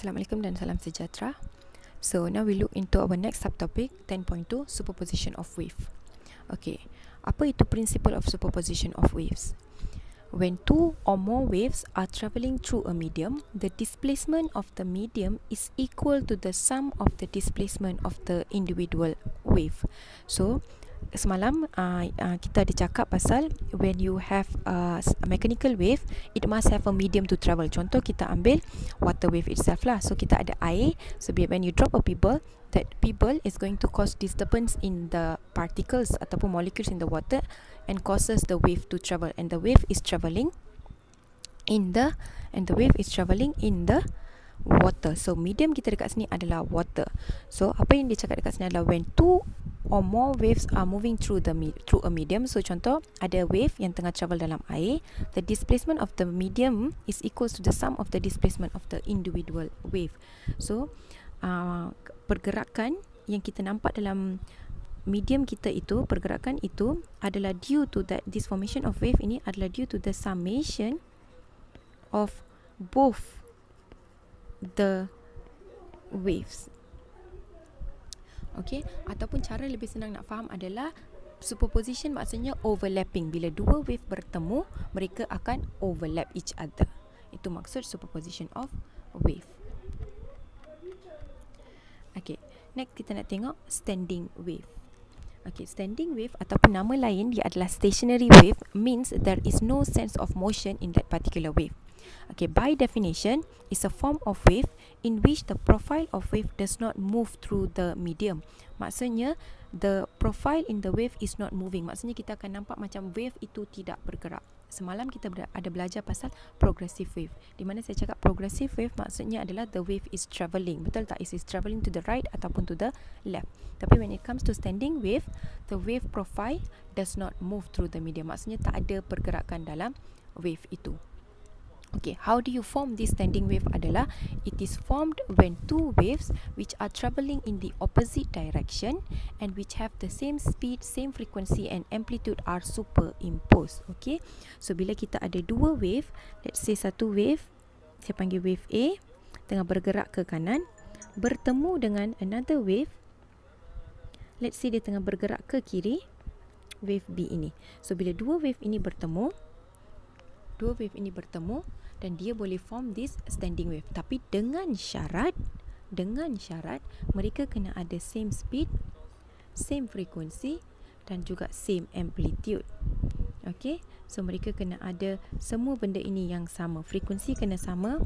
Assalamualaikum dan salam sejahtera. So now we look into our next subtopic 10.2 superposition of wave. Okay, apa itu principle of superposition of waves? When two or more waves are travelling through a medium, the displacement of the medium is equal to the sum of the displacement of the individual wave. So semalam kita ada cakap pasal when you have a mechanical wave, it must have a medium to travel. Contoh kita ambil water wave itself lah. So kita ada air. So when you drop a pebble, that pebble is going to cause disturbance in the particles ataupun molecules in the water and causes the wave to travel. And the wave is travelling in the water. So medium kita dekat sini adalah water. So apa yang dia cakap dekat sini adalah when two or more waves are moving through a medium. So contoh ada wave yang tengah travel dalam air, the displacement of the medium is equals to the sum of the displacement of the individual wave. So pergerakan yang kita nampak dalam medium kita itu, pergerakan itu adalah due to that, this formation of wave ini adalah due to the summation of both the waves. Okay, ataupun cara lebih senang nak faham adalah superposition maksudnya overlapping. Bila dua wave bertemu, mereka akan overlap each other. Itu maksud superposition of wave. Okay, next kita nak tengok standing wave. Okay, standing wave ataupun nama lain dia adalah stationary wave, means there is no sense of motion in that particular wave. Okay, by definition, is a form of wave in which the profile of wave does not move through the medium. Maksudnya, the profile in the wave is not moving. Maksudnya kita akan nampak macam wave itu tidak bergerak. Semalam kita ada belajar pasal progressive wave. Di mana saya cakap progressive wave maksudnya adalah the wave is travelling. Betul tak? It is travelling to the right ataupun to the left. Tapi when it comes to standing wave, the wave profile does not move through the medium. Maksudnya tak ada pergerakan dalam wave itu. Okay, how do you form this standing wave adalah it is formed when two waves which are travelling in the opposite direction and which have the same speed, same frequency and amplitude are superimposed. Okay, so bila kita ada dua wave, let's say satu wave, saya panggil wave A, tengah bergerak ke kanan, bertemu dengan another wave, let's say dia tengah bergerak ke kiri, wave B ini. So bila dua wave ini bertemu dan dia boleh form this standing wave, tapi dengan syarat mereka kena ada same speed, same frequency dan juga same amplitude. Okay, so mereka kena ada semua benda ini yang sama, frekuensi kena sama,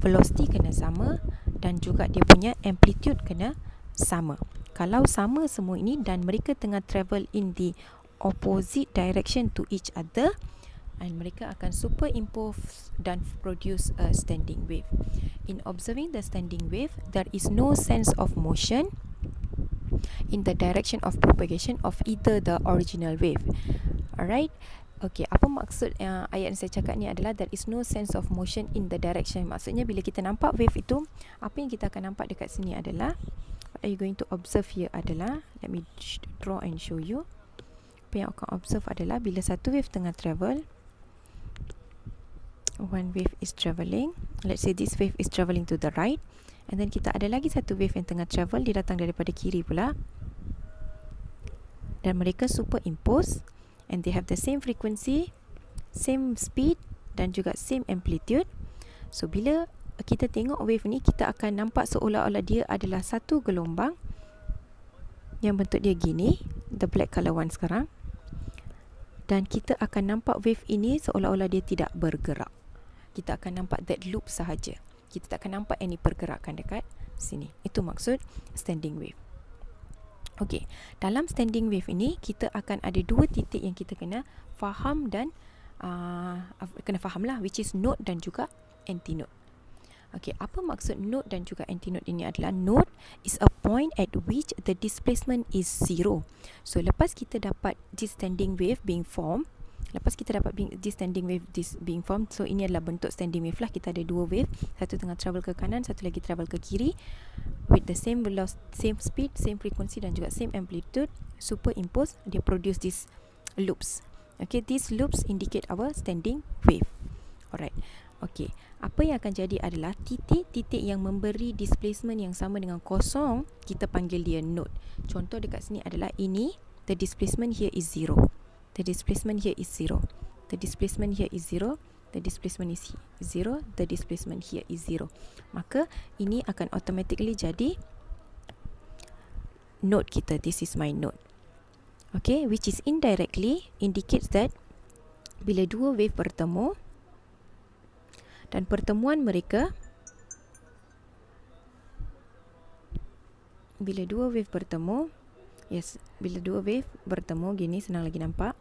velocity kena sama dan juga dia punya amplitude kena sama. Kalau sama semua ini dan mereka tengah travel in the opposite direction to each other, and mereka akan superimpose dan produce a standing wave. In observing the standing wave, there is no sense of motion in the direction of propagation of either the original wave. Alright? Okay, apa maksud ayat yang saya cakap ni adalah there is no sense of motion in the direction. Maksudnya bila kita nampak wave itu, apa yang kita akan nampak dekat sini adalah, what are you going to observe here adalah, let me draw and show you. Apa yang akan observe adalah bila satu wave tengah travel, one wave is travelling, let's say this wave is travelling to the right, and then kita ada lagi satu wave yang tengah travel, dia datang daripada kiri pula, dan mereka superimpose and they have the same frequency, same speed dan juga same amplitude. So bila kita tengok wave ni, kita akan nampak seolah-olah dia adalah satu gelombang yang bentuk dia gini, the black colour one sekarang, dan kita akan nampak wave ini seolah-olah dia tidak bergerak. Kita akan nampak that loop sahaja. Kita tak akan nampak any pergerakan dekat sini. Itu maksud standing wave. Okay, dalam standing wave ini kita akan ada dua titik yang kita kena faham dan kena faham lah, which is node dan juga antinode. Okay, apa maksud node dan juga antinode ini adalah, node is a point at which the displacement is zero. So lepas kita dapat this standing wave being formed, so ini adalah bentuk standing wave lah. Kita ada dua wave, satu tengah travel ke kanan, satu lagi travel ke kiri, with the same velocity, same speed, same frequency dan juga same amplitude, superimpose, dia produce these loops. Okay, these loops indicate our standing wave. Alright, okay. apa yang akan jadi adalah titik-titik yang memberi displacement yang sama dengan kosong, kita panggil dia node. Contoh dekat sini adalah ini, the displacement here is 0. The displacement here is 0. The displacement here is 0. The displacement is 0. The displacement here is 0. Maka ini akan automatically jadi node kita. This is my node. Okay, which is indirectly indicates that bila dua wave bertemu dan pertemuan mereka, bila dua wave bertemu, bila dua wave bertemu gini, senang lagi nampak.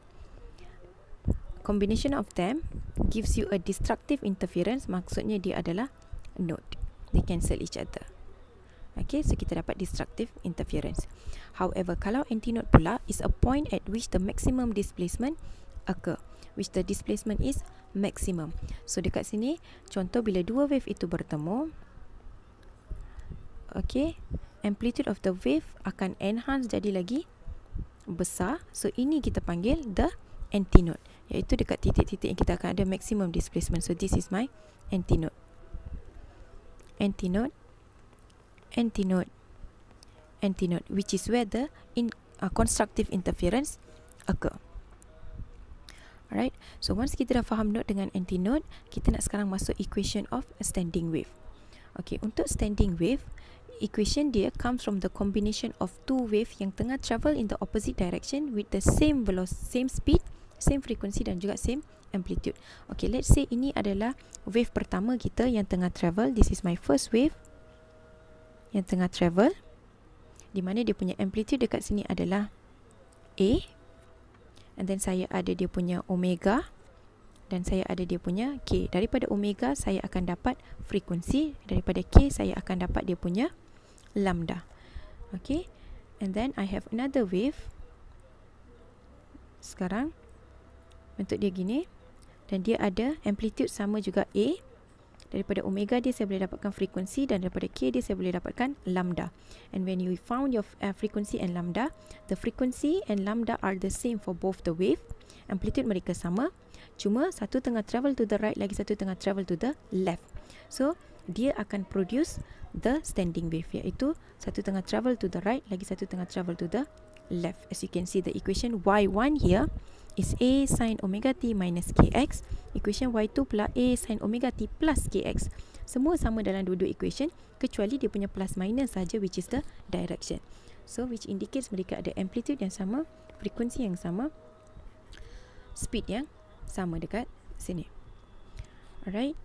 Combination of them gives you a destructive interference, maksudnya dia adalah node. They cancel each other. Okay, so kita dapat destructive interference. However, kalau antinode pula is a point at which the maximum displacement occur, which the displacement is maximum. So dekat sini, contoh bila dua wave itu bertemu, okay, amplitude of the wave akan enhance jadi lagi besar. So ini kita panggil the antinode, iaitu dekat titik-titik yang kita akan ada maximum displacement. So this is my antinode. Antinode, antinode, antinode, which is where the constructive interference occur. Alright, so once kita dah faham node dengan antinode, kita nak sekarang masuk equation of a standing wave. Okay, untuk standing wave, equation dia comes from the combination of two wave yang tengah travel in the opposite direction with the same velocity, same speed, same frequency dan juga same amplitude. Okay, let's say ini adalah wave pertama kita yang tengah travel. This is my first wave yang tengah travel, di mana dia punya amplitude dekat sini adalah A, and then saya ada dia punya omega, dan saya ada dia punya K. Daripada omega saya akan dapat frekuensi, daripada K saya akan dapat dia punya lambda. Okay, and then I have another wave. Sekarang bentuk dia gini, dan dia ada amplitude sama juga A. Daripada omega dia saya boleh dapatkan frekuensi, dan daripada K dia saya boleh dapatkan lambda. And when you found your frequency and lambda, the frequency and lambda are the same for both the wave. Amplitude mereka sama, cuma satu tengah travel to the right, lagi satu tengah travel to the left. So dia akan produce the standing wave, iaitu satu tengah travel to the right, lagi satu tengah travel to the left. As you can see, the equation y1 here is A sin omega t minus kx. Equation y2 pula A sin omega t plus kx. Semua sama dalam dua-dua equation, kecuali dia punya plus minus saja, which is the direction. So which indicates mereka ada amplitude yang sama, frekuensi yang sama, speed yang sama dekat sini. Alright.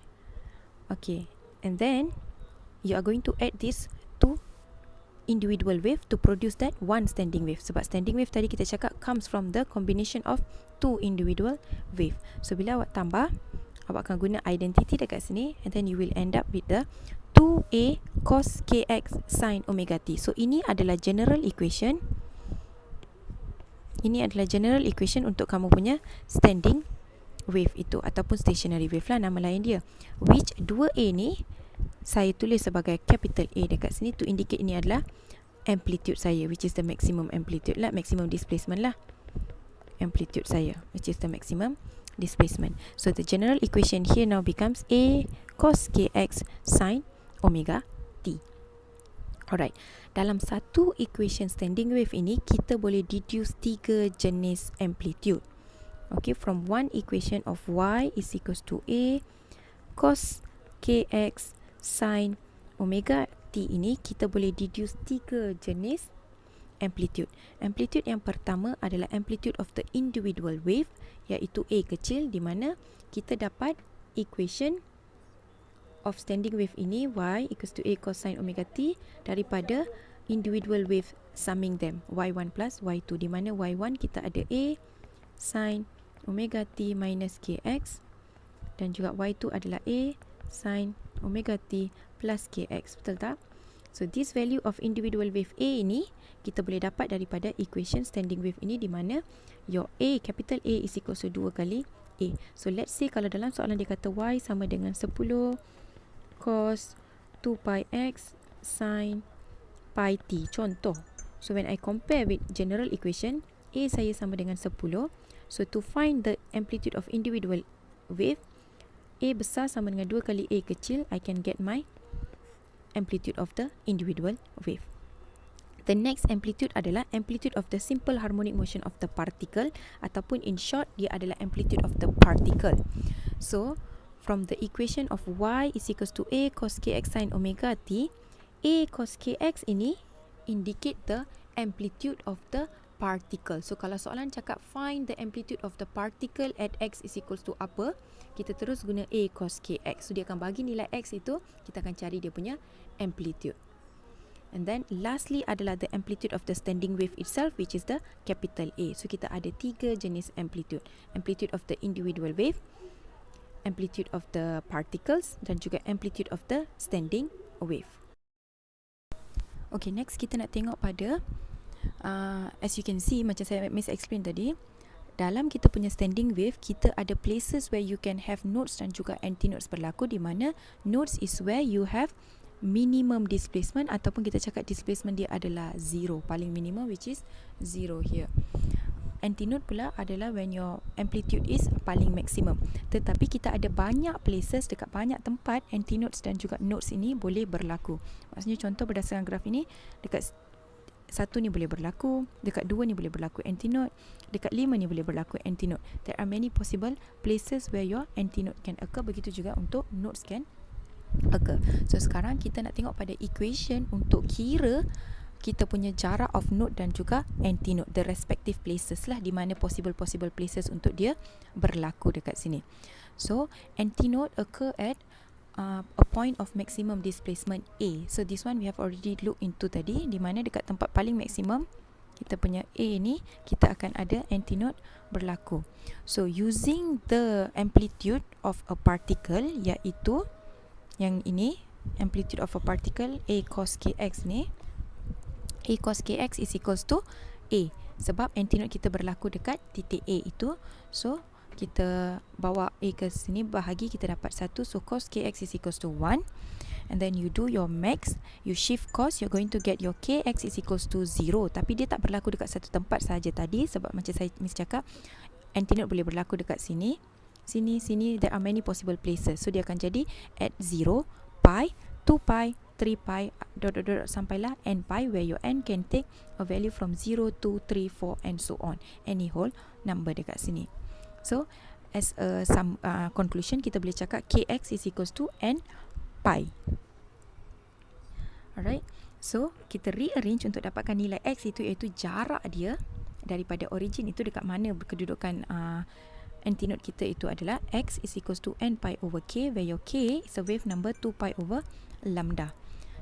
Okay, and then you are going to add this to individual wave to produce that one standing wave. Sebab standing wave tadi kita cakap comes from the combination of two individual wave. So bila awak tambah, awak akan guna identity dekat sini, and then you will end up with the 2a cos kx sin omega t. So ini adalah general equation. Ini adalah general equation untuk kamu punya standing wave itu, ataupun stationary wave lah nama lain dia. Which 2a ni saya tulis sebagai capital A dekat sini to indicate ini adalah amplitude saya, which is the maximum amplitude lah, maximum displacement lah. Amplitude saya, which is the maximum displacement. So the general equation here now becomes A cos kx sin omega t. Alright, dalam satu equation standing wave ini kita boleh deduce 3 jenis amplitude. Okay, from one equation of y is equals to A cos kx sin omega t ini kita boleh deduce 3 jenis amplitude. Amplitude yang pertama adalah amplitude of the individual wave, iaitu A kecil, di mana kita dapat equation of standing wave ini y equals to A cos sin omega t daripada individual wave summing them, y1 plus y2, di mana y1 kita ada A sin omega t minus kx, dan juga y2 adalah A sin omega t plus kx, betul tak? So this value of individual wave A ini kita boleh dapat daripada equation standing wave ini, di mana your A, capital A is equal to 2 kali A. So let's say kalau dalam soalan dia kata y sama dengan 10 cos 2 pi x sin pi t, contoh. So when I compare with general equation, A saya sama dengan 10. So to find the amplitude of individual wave, A besar sama dengan 2 kali A kecil, I can get my amplitude of the individual wave. The next amplitude adalah amplitude of the simple harmonic motion of the particle, ataupun in short, dia adalah amplitude of the particle. So, from the equation of y is equals to a cos kx sin omega t, a cos kx ini indicate the amplitude of the particle. So, kalau soalan cakap find the amplitude of the particle at x is equals to apa, kita terus guna a cos kx. So, dia akan bagi nilai x itu, kita akan cari dia punya amplitude. And then lastly adalah the amplitude of the standing wave itself, which is the capital A. So kita ada 3 jenis amplitude. Amplitude of the individual wave, amplitude of the particles, dan juga amplitude of the standing wave. Okay, next kita nak tengok pada as you can see, macam saya Miss explain tadi, dalam kita punya standing wave, kita ada places where you can have nodes dan juga antinodes berlaku, di mana nodes is where you have minimum displacement, ataupun kita cakap displacement dia adalah zero, paling minimum, which is zero here. Antinode pula adalah when your amplitude is paling maximum. Tetapi kita ada banyak places, dekat banyak tempat, antinodes dan juga nodes ini boleh berlaku. Maksudnya contoh berdasarkan graf ini, dekat 1 ni boleh berlaku, dekat 2 ni boleh berlaku antinode, dekat 5 ni boleh berlaku antinode. There are many possible places where your antinode can occur. Begitu juga untuk nodes can occur. So sekarang kita nak tengok pada equation untuk kira kita punya jarak of node dan juga antinode, the respective places lah, di mana possible places untuk dia berlaku dekat sini. So antinode occur at a point of maximum displacement A. So this one we have already looked into tadi, di mana dekat tempat paling maksimum kita punya A ni, kita akan ada antinode berlaku. So using the amplitude of a particle, iaitu yang ini, amplitude of a particle A cos kx ni, A cos kx is equals to A, sebab antinode kita berlaku dekat titik A itu. So kita bawa A ke sini, bahagi, kita dapat 1. So cos kx is equals to 1. And then you do your max, you shift cos, you're going to get your kx is equals to 0. Tapi dia tak berlaku dekat satu tempat sahaja tadi, sebab macam saya Miss cakap, antinode boleh berlaku dekat sini, sini, there are many possible places. So dia akan jadi at 0, pi, 2 pi, 3 pi, sampailah n pi, where your n can take a value from 0, 2, 3, 4 and so on, any whole number dekat sini. So as a conclusion, kita boleh cakap kx is equals to n pi. Alright, so kita rearrange untuk dapatkan nilai x itu, iaitu jarak dia daripada origin itu dekat mana kedudukan antinode kita itu adalah x is equals to n pi over k, where your k is a wave number 2 pi over lambda.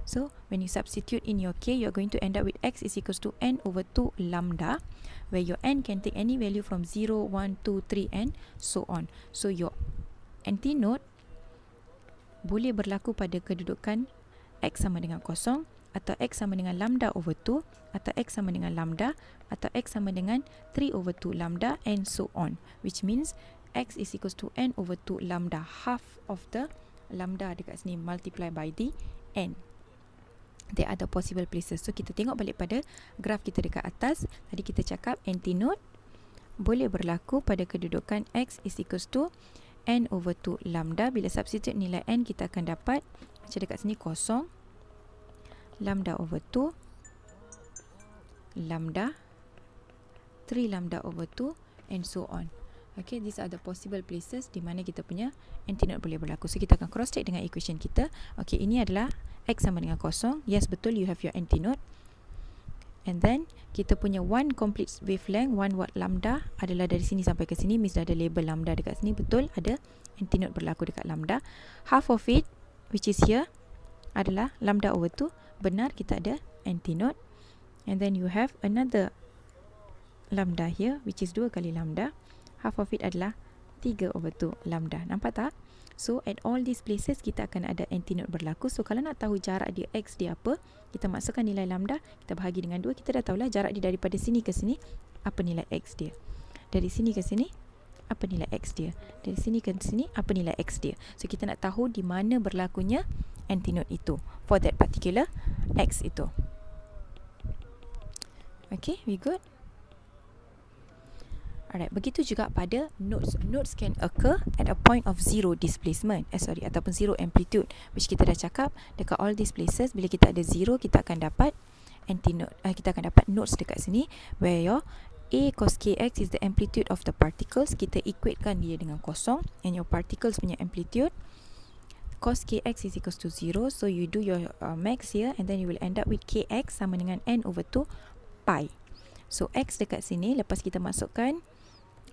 So when you substitute in your k, you're going to end up with x is equals to n over 2 lambda, where your n can take any value from 0, 1, 2, 3 and so on. So your antinode boleh berlaku pada kedudukan x sama dengan 0, atau x sama dengan lambda over 2, atau x sama dengan lambda, atau x sama dengan 3 over 2 lambda and so on, which means x is equals to n over 2 lambda, half of the lambda dekat sini multiply by the n. There are the possible places. So kita tengok balik pada graf kita dekat atas. Tadi kita cakap antinode boleh berlaku pada kedudukan x is equals to n over 2 lambda. Bila substitute nilai n, kita akan dapat macam dekat sini 0, lambda over 2, lambda, 3 lambda over 2 and so on. Okay, these are the possible places di mana kita punya antinode boleh berlaku. So kita akan cross check dengan equation kita. Okay, ini adalah x sama dengan 0. Yes, betul, you have your antinode. And then kita punya one complete wavelength, 1 watt lambda adalah dari sini sampai ke sini. Miss dah ada label lambda dekat sini. Betul, ada antinode berlaku dekat lambda. Half of it, which is here, adalah lambda over 2. Benar, kita ada antinode. And then you have another lambda here, which is 2 kali lambda. Half of it adalah 3 over 2 lambda. Nampak tak? So at all these places kita akan ada antinode berlaku. So kalau nak tahu jarak dia x dia apa, kita masukkan nilai lambda, kita bahagi dengan 2, kita dah tahulah jarak dia daripada sini ke sini, apa nilai x dia. Dari sini ke sini, apa nilai x dia. Dari sini ke sini, apa nilai x dia. So kita nak tahu di mana berlakunya antinode itu for that particular x itu. Okay, we good? Alright, begitu juga pada nodes. Nodes can occur at a point of zero displacement. Ataupun zero amplitude, which kita dah cakap dekat all these places bila kita ada zero, kita akan dapat antinode. Kita akan dapat nodes dekat sini where your A cos kx is the amplitude of the particles. Kita equatekan dia dengan kosong, and your particles punya amplitude cos kx is equals to 0. So you do your max here, and then you will end up with kx sama dengan n over 2 pi. So x dekat sini, lepas kita masukkan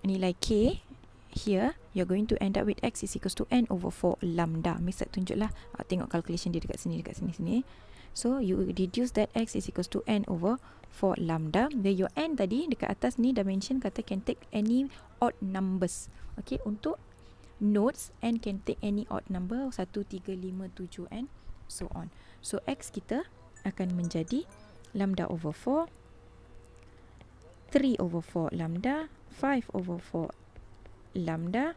nilai k here, you're going to end up with x is equals to n over 4 lambda. Misal tunjuklah, tengok calculation dia dekat sini, sini. So you reduce that x is equals to n over 4 lambda. Where your n tadi dekat atas ni dimension kata can take any odd numbers. Okay, untuk nodes n can take any odd number 1, 3, 5, 7 and so on. So x kita akan menjadi lambda over 4, 3 over 4 lambda, 5 over 4 lambda,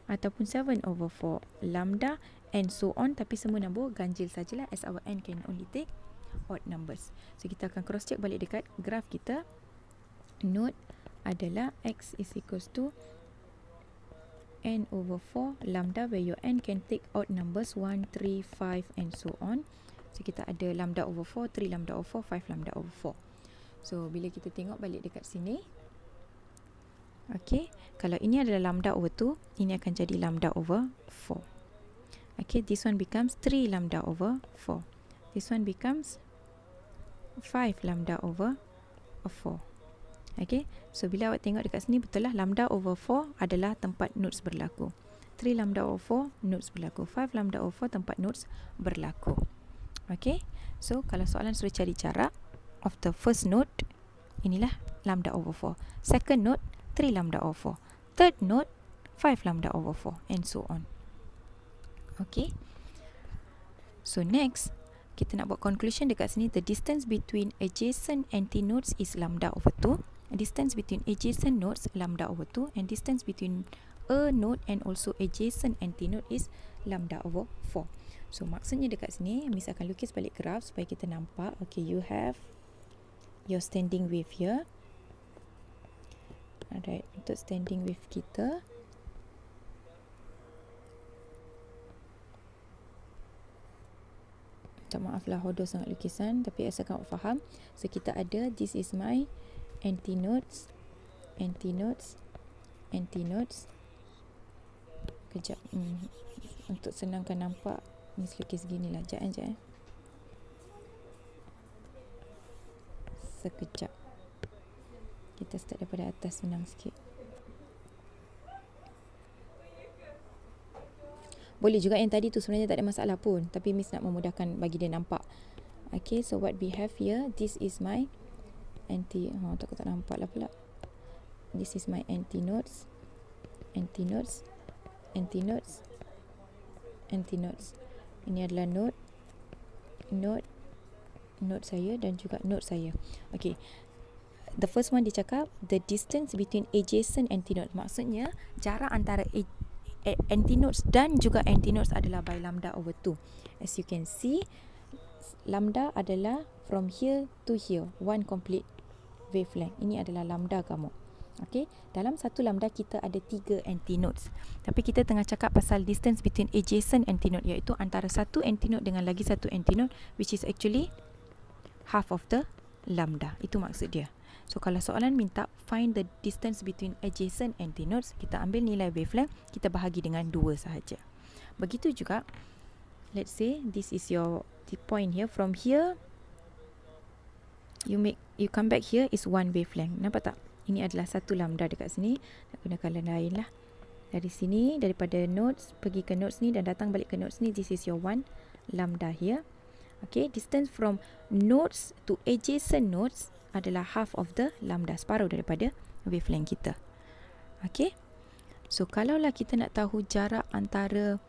ataupun 7 over 4 lambda and so on. Tapi semua nombor ganjil sajalah, as our n can only take odd numbers. So kita akan cross check balik dekat graf kita. Node adalah x is equals to n over 4 lambda, where your n can take odd numbers 1, 3, 5 and so on. So kita ada lambda over 4, 3 lambda over 4, 5 lambda over 4. So bila kita tengok balik dekat sini, okay, kalau ini adalah lambda over 2, ini akan jadi lambda over 4. Okay, this one becomes 3 lambda over 4. This one becomes 5 lambda over 4. Okay, so bila awak tengok dekat sini, betul lah lambda over 4 adalah tempat nodes berlaku. 3 lambda over 4 nodes berlaku. 5 lambda over 4 tempat nodes berlaku. Okay, so kalau soalan suruh cari jarak of the first node, inilah lambda over 4. Second node, 3 lambda over 4. Third node, 5 lambda over 4 and so on. Okay, so next kita nak buat conclusion dekat sini. The distance between adjacent antinodes is lambda over 2. Distance between adjacent nodes lambda over 2, and distance between a node and also adjacent antinode is lambda over 4. So maksudnya dekat sini, Miss akan lukis balik graf supaya kita nampak. Okay, you have your standing wave here. Alright, untuk standing wave kita, tak maaf lah hodoh sangat lukisan, tapi asalkan awak faham. So kita ada, this is my antinodes, antinodes, antinodes. Kejap, untuk senangkan nampak, Miss lukis gini lah. Sekejap. Sekejap. Kita start daripada atas, senang sikit. Boleh juga yang tadi tu sebenarnya tak ada masalah pun, tapi Miss nak memudahkan bagi dia nampak. Okay, so what we have here, this is my takut tak nampak lah pula. This is my antinodes, antinodes, antinodes, antinodes. Ini adalah node, node, node saya dan juga node saya. Okay, the first one dia cakap the distance between adjacent antinodes. Maksudnya jarak antara antinodes dan juga antinodes adalah by lambda over 2. As you can see, lambda adalah from here to here, one complete wavelength. Ini adalah lambda kamu. Okay, dalam satu lambda kita ada 3 antinodes. Tapi kita tengah cakap pasal distance between adjacent antinode, iaitu antara satu antinode dengan lagi satu antinode, which is actually half of the lambda. Itu maksud dia. So kalau soalan minta find the distance between adjacent antinodes, kita ambil nilai wavelength, kita bahagi dengan 2 sahaja. Begitu juga, let's say this is your point here. From here, you come back here is one wavelength. Nampak tak? Ini adalah satu lambda dekat sini. Nak guna color lain lah. Dari sini, daripada nodes pergi ke nodes ni dan datang balik ke nodes ni, this is your one lambda here. Okay, distance from nodes to adjacent nodes adalah half of the lambda, separuh daripada wavelength kita. Okay, so kalaulah kita nak tahu jarak antara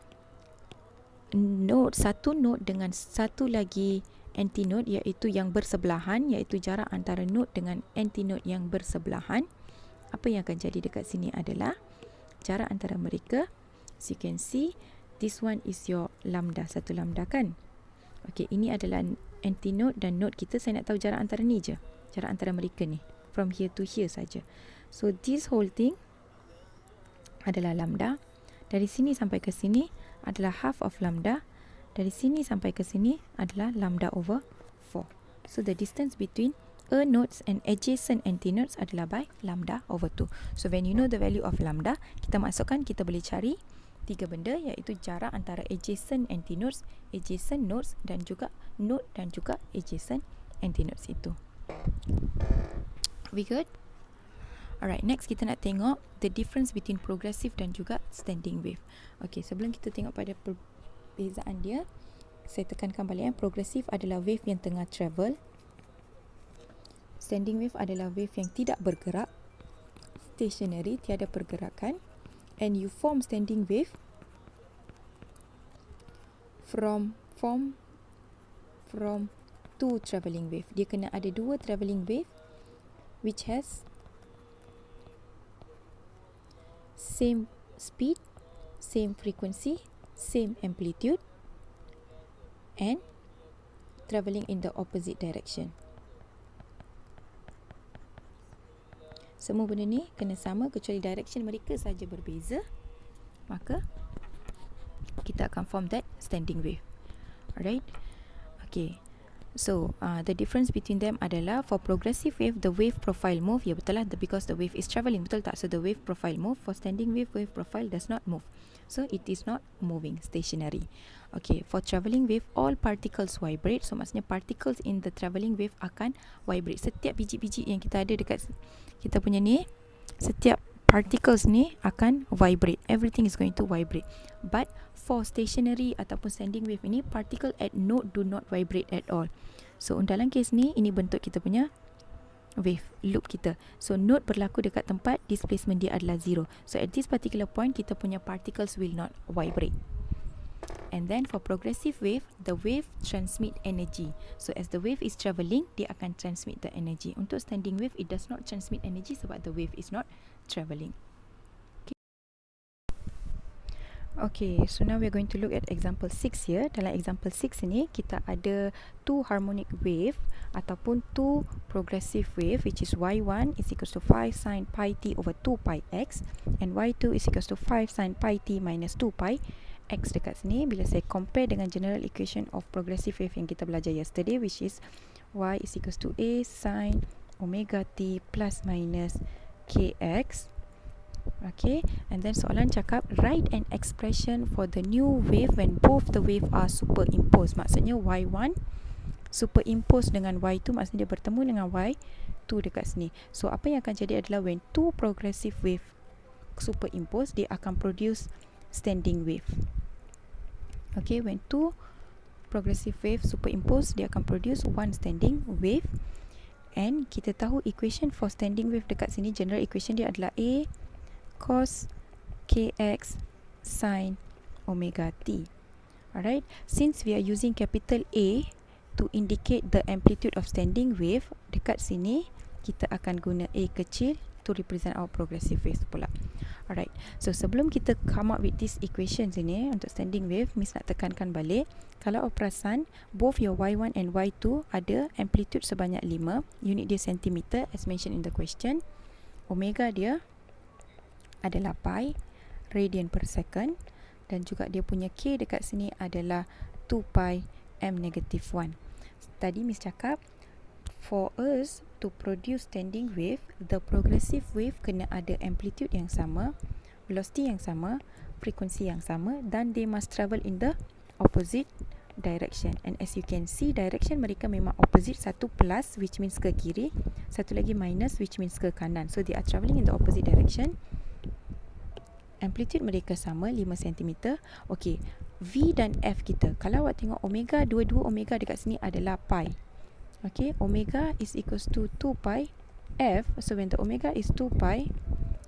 node, satu node dengan satu lagi antinode, iaitu yang bersebelahan, iaitu jarak antara node dengan antinode yang bersebelahan, apa yang akan jadi dekat sini adalah jarak antara mereka. As you can see, this one is your lambda, satu lambda kan. Okay, ini adalah antinode dan node kita. Saya nak tahu jarak antara ni je, jarak antara mereka ni, from here to here saja. So this whole thing adalah lambda. Dari sini sampai ke sini adalah half of lambda. Dari sini sampai ke sini adalah lambda over 4. So the distance between a nodes and adjacent antinodes adalah by lambda over 2. So when you know the value of lambda, kita masukkan, kita boleh cari tiga benda, iaitu jarak antara adjacent antinodes, adjacent nodes dan juga node dan juga adjacent antinodes itu. We good? Alright, next kita nak tengok the difference between progressive dan juga standing wave. Okay, sebelum kita tengok pada perbezaan dia, saya tekankan balik, progressive adalah wave yang tengah travel. Standing wave adalah wave yang tidak bergerak, stationary, tiada pergerakan. And you form standing wave from two travelling wave. Dia kena ada dua travelling wave which has same speed, same frequency, same amplitude and travelling in the opposite direction. Semua benda ni kena sama kecuali direction mereka saja berbeza, maka kita akan form that standing wave. Alright. Okay. So the difference between them adalah for progressive wave, the wave profile move. Ya betul lah, because the wave is travelling, betul tak? So the wave profile move. For standing wave, wave profile does not move. So it is not moving, stationary. Okay, for travelling wave, all particles vibrate. So maksudnya particles in the travelling wave akan vibrate. Setiap biji-biji yang kita ada dekat kita punya ni, setiap particles ni akan vibrate. Everything is going to vibrate. But for stationary ataupun standing wave ini, particle at node do not vibrate at all. So dalam kes ni, ini bentuk kita punya wave loop kita. So node berlaku dekat tempat displacement dia adalah 0. So at this particular point, kita punya particles will not vibrate. And then for progressive wave, the wave transmit energy. So as the wave is travelling, dia akan transmit the energy. Untuk standing wave, it does not transmit energy sebab the wave is not travelling. Okay, so now we are going to look at example 6 here. Dalam example 6 ini, kita ada two harmonic wave ataupun two progressive wave, which is y1 is equals to 5 sin pi t over 2 pi x and y2 is equals to 5 sin pi t minus 2 pi x. Dekat sini, bila saya compare dengan general equation of progressive wave yang kita belajar yesterday, which is y is equals to a sin omega t plus minus kx. Okay, and then soalan cakap write an expression for the new wave when both the wave are superimposed. Maksudnya y1 superimpose dengan y2, maksudnya dia bertemu dengan y2 dekat sini. So apa yang akan jadi adalah when two progressive wave superimpose, dia akan produce standing wave. Okay, when two progressive wave superimpose, dia akan produce one standing wave. And kita tahu equation for standing wave dekat sini, general equation dia adalah a cos kx sin omega t. Alright, since we are using capital A to indicate the amplitude of standing wave, dekat sini kita akan guna A kecil to represent our progressive wave pula. Alright, so sebelum kita come up with this equations ini untuk standing wave, Miss nak tekankan balik, kalau perasan both your y1 and y2 ada amplitude sebanyak 5, unit dia centimeter as mentioned in the question, omega dia adalah pi radian per second, dan juga dia punya k dekat sini adalah 2 pi m negative 1. Tadi Miss cakap for us to produce standing wave, the progressive wave kena ada amplitude yang sama, velocity yang sama, frekuensi yang sama, dan they must travel in the opposite direction. And as you can see, direction mereka memang opposite, satu plus which means ke kiri, satu lagi minus which means ke kanan. So they are travelling in the opposite direction. Amplitude mereka sama 5 cm. Okey, V dan F kita, kalau awak tengok omega, dua-dua omega dekat sini adalah pi. Okey, omega is equals to 2 pi F. So when the omega is 2 pi,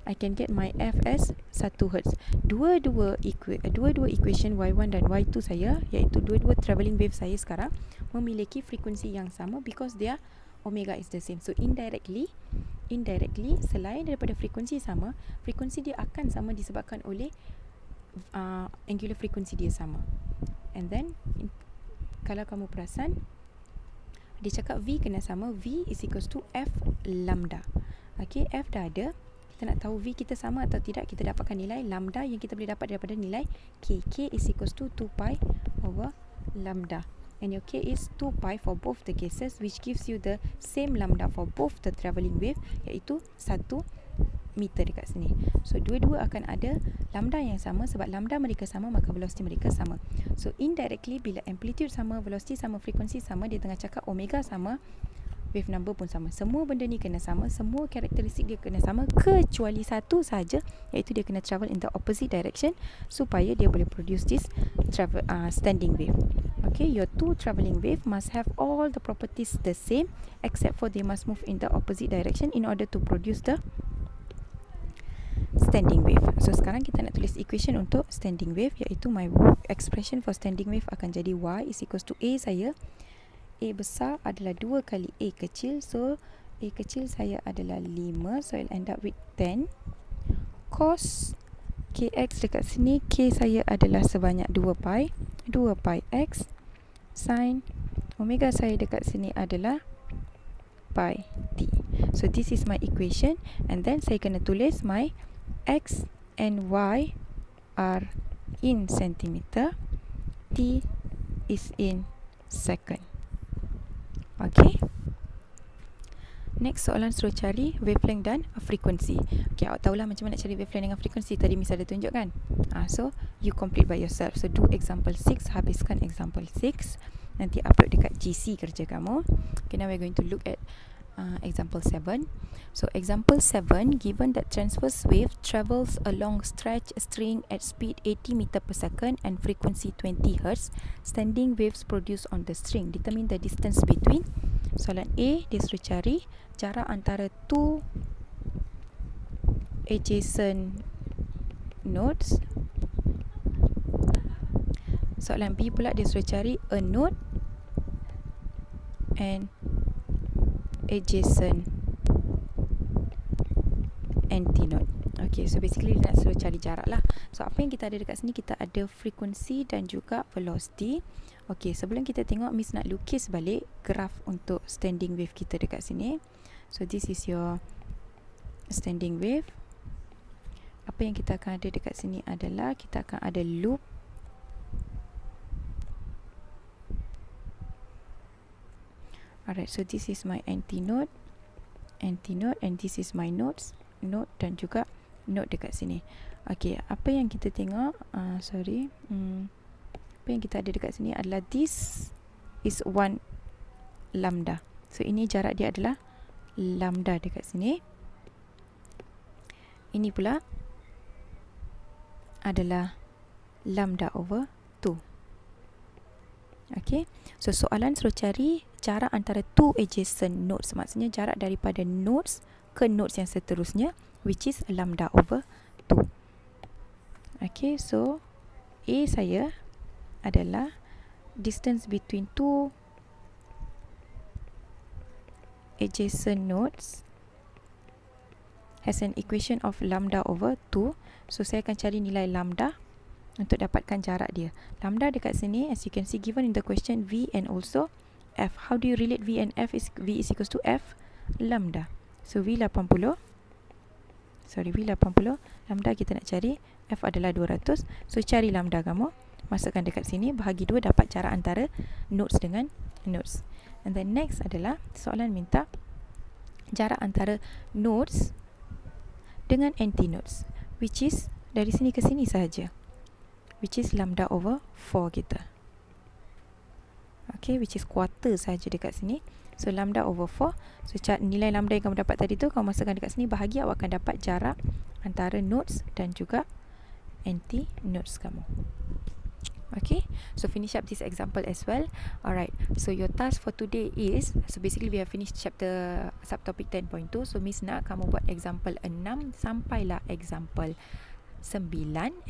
I can get my F as 1 Hz. Dua-dua equation Y1 dan Y2 saya, iaitu dua-dua travelling wave saya sekarang, memiliki frekuensi yang sama because their omega is the same. So indirectly selain daripada frekuensi sama, frekuensi dia akan sama disebabkan oleh angular frekuensi dia sama. And then kalau kamu perasan, dia cakap V kena sama, V is equals to F lambda. Okay, F dah ada, kita nak tahu V kita sama atau tidak, kita dapatkan nilai lambda yang kita boleh dapat daripada nilai K. K is equals to 2 pi over lambda. And your K is 2 pi for both the cases, which gives you the same lambda for both the travelling wave, iaitu 1 meter dekat sini. So dua-dua akan ada lambda yang sama, sebab lambda mereka sama maka velocity mereka sama. So indirectly bila amplitude sama, velocity sama, frekuensi sama, dia tengah cakap omega sama, wave number pun sama. Semua benda ni kena sama, semua karakteristik dia kena sama, kecuali satu saja, iaitu dia kena travel in the opposite direction supaya dia boleh produce this standing wave. Okay, your two travelling wave must have all the properties the same, except for they must move in the opposite direction in order to produce the standing wave. So sekarang kita nak tulis equation untuk standing wave, iaitu my expression for standing wave akan jadi y is equals to a saya. A besar adalah 2 kali A kecil. So A kecil saya adalah 5. So I'll end up with 10. Cos KX dekat sini, K saya adalah sebanyak 2 pi. 2 pi X. Sin omega saya dekat sini adalah pi T. So this is my equation. And then saya kena tulis my X and Y are in centimeter. T is in second. Okay. Next soalan suruh cari wavelength dan frekuensi. Okay, awak tahulah macam mana nak cari wavelength dengan frekuensi. Tadi Miss ada tunjuk kan? So you complete by yourself. So do example 6, habiskan example 6. Nanti upload dekat GC kerja kamu. Okay, now we're going to look at example 7. So example 7, given that transverse wave travels along stretch string at speed 80 meter per second and frequency 20 Hz, standing waves produced on the string. Determine the distance between. Soalan A, dia suruh cari jarak antara two adjacent nodes. Soalan B pula dia suruh cari a node and adjacent antinode. Okay, so basically dia nak suruh cari jarak lah. So apa yang kita ada dekat sini, kita ada frekuensi dan juga velocity. Okay, sebelum kita tengok, Miss nak lukis balik graf untuk standing wave kita dekat sini. So this is your standing wave. Apa yang kita akan ada dekat sini adalah kita akan ada loop. Alright, so this is my antinode, and this is my node dan juga node dekat sini. Okay, apa yang kita tengok, apa yang kita ada dekat sini adalah this is 1 lambda. So ini jarak dia adalah lambda dekat sini. Ini pula adalah lambda over 2. Okay, so soalan suruh cari jarak antara two adjacent nodes, maksudnya jarak daripada nodes ke nodes yang seterusnya, which is lambda over 2. Okay, so A saya adalah distance between two adjacent nodes has an equation of lambda over 2. So saya akan cari nilai lambda untuk dapatkan jarak dia. Lambda dekat sini, as you can see given in the question, V and also F. How do you relate V and F? V is equals to F lambda. So V 80, lambda kita nak cari, F adalah 200. So cari lambda kamu, masukkan dekat sini, bahagi 2, dapat jarak antara nodes dengan nodes. And then next adalah soalan minta jarak antara nodes dengan antinodes, which is dari sini ke sini sahaja, which is lambda over 4 kita. Okay, which is quarter sahaja dekat sini. So lambda over 4. So nilai lambda yang kamu dapat tadi tu, kamu masukkan dekat sini, bahagi awak akan dapat jarak antara nodes dan juga anti-nodes kamu. Okay, so finish up this example as well. Alright, so your task for today is, so basically we have finished chapter subtopic 10.2. So Miss nak kamu buat example 6 sampailah example 9.